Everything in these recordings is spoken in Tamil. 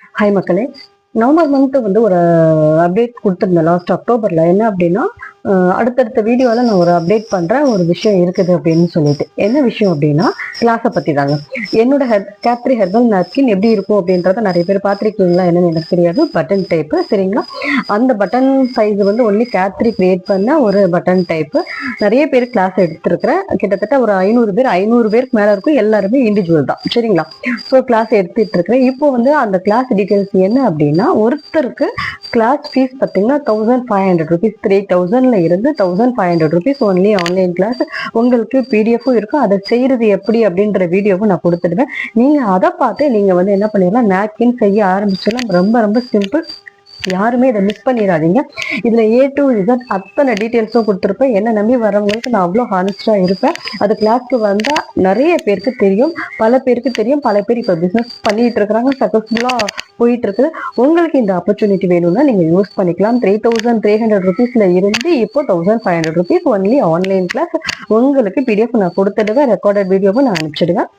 ஹாய் மக்களே, நவம்பர் மந்த் வந்து ஒரு அப்டேட் கொடுத்துருந்தேன் லாஸ்ட் அக்டோபர்ல. என்ன அப்படின்னா, அடுத்தடுத்த வீடியோவில் நான் ஒரு அப்டேட் பண்ணுறேன், ஒரு விஷயம் இருக்குது அப்படின்னு சொல்லிட்டு. என்ன விஷயம் அப்படின்னா, கிளாஸை பற்றி தாங்க. என்னோட கேத்ரி ஹெர்பல் நாப்கின் எப்படி இருக்கும் அப்படின்றத நிறைய பேர் பார்த்துருக்கீங்களா என்னன்னு எனக்கு தெரியாது. பட்டன் டைப்பு, சரிங்களா? அந்த பட்டன் சைஸ் வந்து ஒன்லி கேத்ரி கிரியேட் பண்ண ஒரு பட்டன் டைப்பு. நிறைய பேர் கிளாஸ் எடுத்துருக்கிறேன், கிட்டத்தட்ட ஒரு 500 பேருக்கு மேலே இருக்கும். எல்லாருமே இண்டிவிஜுவல் தான், சரிங்களா? ஸோ கிளாஸ் எடுத்துட்டு இருக்கிறேன். இப்போ வந்து அந்த கிளாஸ் டீட்டெயில்ஸ் என்ன அப்படின்னா, ஒருத்தருக்கு கிளாஸ் ஃபீஸ் பார்த்தீங்கன்னா 1500 rupees, 3000 இருந்து 1500 rupees ஒன்லி ஆன்லைன் கிளாஸ். உங்களுக்கு பிடிஎஃப்பும் இருக்கும், அதை செய்யறது எப்படி அப்படின்ற வீடியோவும் நான் கொடுத்துடுவேன். நீங்க அதை பார்த்து நீங்க வந்து என்ன பண்ணிடலாம், நாப்கின் செய்ய ஆரம்பிச்சிடலாம். ரொம்ப ரொம்ப சிம்பிள். யாருமே இதை மிஸ் பண்ணிடாதீங்க. இதுல A to Z அத்தனை டீட்டெயில்ஸும் கொடுத்துருப்பேன். என்ன நம்பி வரவங்களுக்கு நான் அவ்வளோ ஹானஸ்டா இருப்பேன். அது கிளாஸ்க்கு வந்தா நிறைய பேருக்கு தெரியும், பல பேருக்கு தெரியும். பல பேர் இப்போ பிஸ்னஸ் பண்ணிட்டு இருக்கிறாங்க, சக்சஸ்ஃபுல்லா போயிட்டு இருக்குது. உங்களுக்கு இந்த ஆப்பர்ச்சுனிட்டி வேணும்னா நீங்க யூஸ் பண்ணிக்கலாம். 3300 rupeesல இருந்து இப்போ 1500 rupees ஒன்லி ஆன்லைன் கிளாஸ். உங்களுக்கு பிடிஎஃப் நான் கொடுத்துடுவேன், ரெக்கார்டட் வீடியோவும் நான் அனுப்பிச்சிடுவேன்.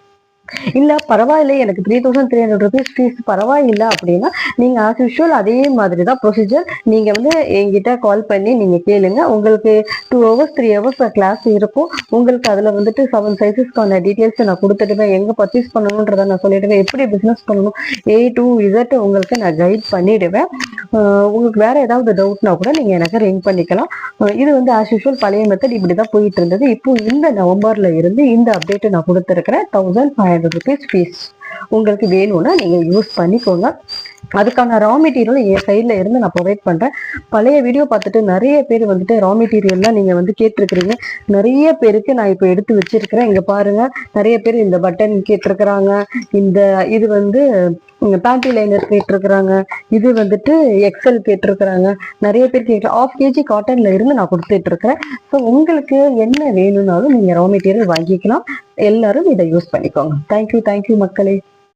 இல்ல பரவாயில்ல, எனக்கு 3300 rupees ஃபீஸ் பரவாயில்லை அப்படின்னா நீங்க ஆஸ் யூஷுவல் அதே மாதிரி தான் ப்ரொசீஜர். நீங்க வந்து என்கிட்ட கால் பண்ணி நீங்க கேளுங்க. உங்களுக்கு 2 hours 3 hours கிளாஸ் இருக்கும். உங்களுக்கு அதுல வந்துட்டு 7 சைஸஸ்க்கான டீட்டெயில்ஸ் நான் கொடுத்துடுவேன். எங்க பர்ச்சேஸ் பண்ணணுன்றதை நான் சொல்லிடுவேன். எப்படி பிசினஸ் பண்ணணும் A to Z உங்களுக்கு நான் கைட் பண்ணிடுவேன். உங்களுக்கு வேற ஏதாவது டவுட்னா கூட நீங்க எனக்கு ரிங் பண்ணிக்கலாம். இது வந்து ஆஸ் யூஷுவல் பழைய மெத்தட் இப்படிதான் போயிட்டு இருந்தது. இப்போ இந்த நவம்பர்ல இருந்து இந்த அப்டேட் நான் கொடுத்துருக்கிறேன். 1500 rupees ஃபீஸ் உங்களுக்கு வேணும்னா நீங்க யூஸ் பண்ணிக்கோங்க. அதுக்கான ரா மெட்டீரியல் என் சைட்ல இருந்து நான் ப்ரொவைட் பண்றேன். பழைய வீடியோ பார்த்துட்டு நிறைய பேர் வந்துட்டு ரா மெட்டீரியல்லாம் நீங்க வந்து கேட்டிருக்கிறீங்க. நிறைய பேருக்கு நான் இப்போ எடுத்து வச்சிருக்கிறேன். இங்க பாருங்க, நிறைய பேர் இந்த பட்டன் கேட்டிருக்கிறாங்க, இந்த இது வந்து பேண்டி லைனர் கேட்டிருக்கிறாங்க, இது வந்துட்டு எக்ஸல் கேட்டிருக்கிறாங்க. நிறைய பேர் கேட்கலாம். 1/2 kg காட்டன்ல இருந்து நான் கொடுத்துட்டு இருக்கிறேன். ஸோ உங்களுக்கு என்ன வேணும்னாலும் நீங்க ரா மெட்டீரியல் வாங்கிக்கலாம். எல்லாரும் இதை யூஸ் பண்ணிக்கோங்க. தேங்க்யூ மக்களே.